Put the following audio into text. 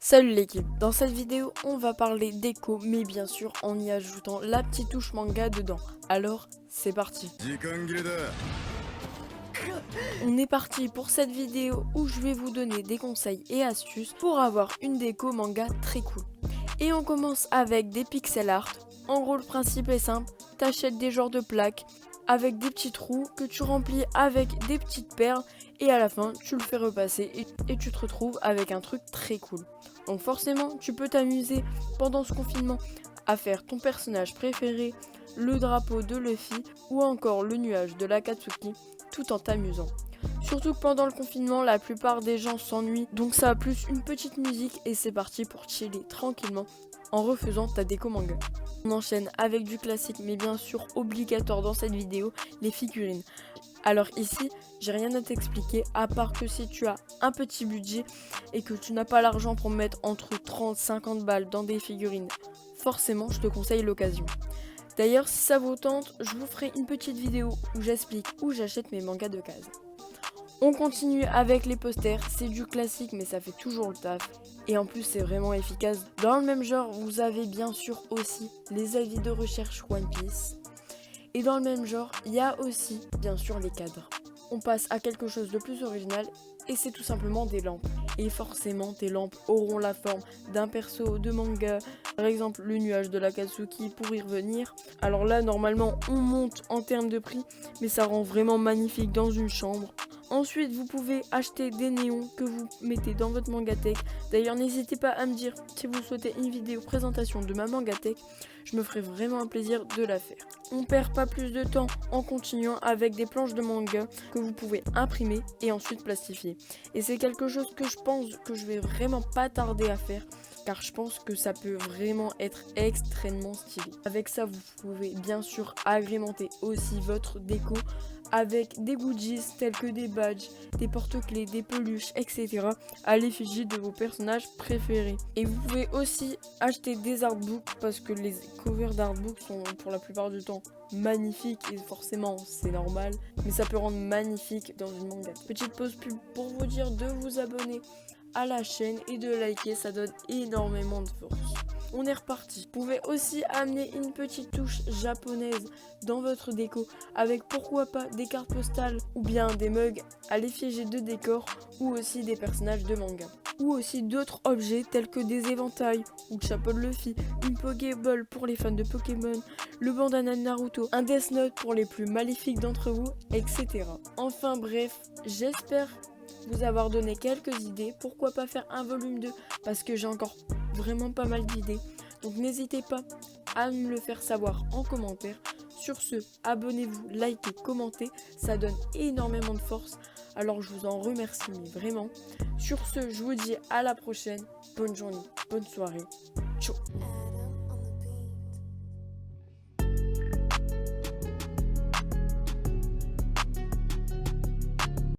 Salut l'équipe, dans cette vidéo on va parler déco mais bien sûr en y ajoutant la petite touche manga dedans. Alors c'est parti. On est parti pour cette vidéo où je vais vous donner des conseils et astuces pour avoir une déco manga très cool. Et on commence avec des pixel art. En gros le principe est simple, t'achètes des genres de plaques avec des petits trous que tu remplis avec des petites perles et à la fin tu le fais repasser et tu te retrouves avec un truc très cool. Donc forcément tu peux t'amuser pendant ce confinement à faire ton personnage préféré, le drapeau de Luffy ou encore le nuage de l'Akatsuki tout en t'amusant. Surtout que pendant le confinement, la plupart des gens s'ennuient, donc ça a plus une petite musique et c'est parti pour chiller tranquillement en refaisant ta déco manga. On enchaîne avec du classique mais bien sûr obligatoire dans cette vidéo, les figurines. Alors ici, j'ai rien à t'expliquer à part que si tu as un petit budget et que tu n'as pas l'argent pour mettre entre 30-50 balles dans des figurines, forcément je te conseille l'occasion. D'ailleurs, si ça vous tente, je vous ferai une petite vidéo où j'explique où j'achète mes mangas de case. On continue avec les posters, c'est du classique mais ça fait toujours le taf. Et en plus c'est vraiment efficace. Dans le même genre, vous avez bien sûr aussi les avis de recherche One Piece. Et dans le même genre, il y a aussi bien sûr les cadres. On passe à quelque chose de plus original et c'est tout simplement des lampes. Et forcément, tes lampes auront la forme d'un perso de manga, par exemple le nuage de l'Akatsuki pour y revenir. Alors là, normalement, on monte en termes de prix, mais ça rend vraiment magnifique dans une chambre. Ensuite, vous pouvez acheter des néons que vous mettez dans votre mangatech. D'ailleurs, n'hésitez pas à me dire si vous souhaitez une vidéo présentation de ma mangatech. Je me ferai vraiment un plaisir de la faire. On perd pas plus de temps en continuant avec des planches de manga que vous pouvez imprimer et ensuite plastifier. Et c'est quelque chose que je pense que je vais vraiment pas tarder à faire car je pense que ça peut vraiment être extrêmement stylé. Avec ça, vous pouvez bien sûr agrémenter aussi votre déco avec des goodies tels que des badges, des porte-clés, des peluches, etc. à l'effigie de vos personnages préférés. Et vous pouvez aussi acheter des artbooks parce que les covers d'artbooks sont pour la plupart du temps magnifiques et forcément c'est normal, mais ça peut rendre magnifique dans une manga. Petite pause pub pour vous dire de vous abonner à la chaîne et de liker, ça donne énormément de force. On est reparti. Vous pouvez aussi amener une petite touche japonaise dans votre déco avec pourquoi pas des cartes postales ou bien des mugs à l'effigie de décor ou aussi des personnages de manga. Ou aussi d'autres objets tels que des éventails ou le chapeau de Luffy, une Pokéball pour les fans de Pokémon, le bandana de Naruto, un Death Note pour les plus maléfiques d'entre vous, etc. Enfin bref, j'espère vous avoir donné quelques idées. Pourquoi pas faire un volume 2 parce que j'ai encore vraiment pas mal d'idées. Donc n'hésitez pas à me le faire savoir en commentaire. Sur ce, abonnez-vous, likez, commentez. Ça donne énormément de force. Alors je vous en remercie mais vraiment. Sur ce, je vous dis à la prochaine. Bonne journée, bonne soirée. Ciao.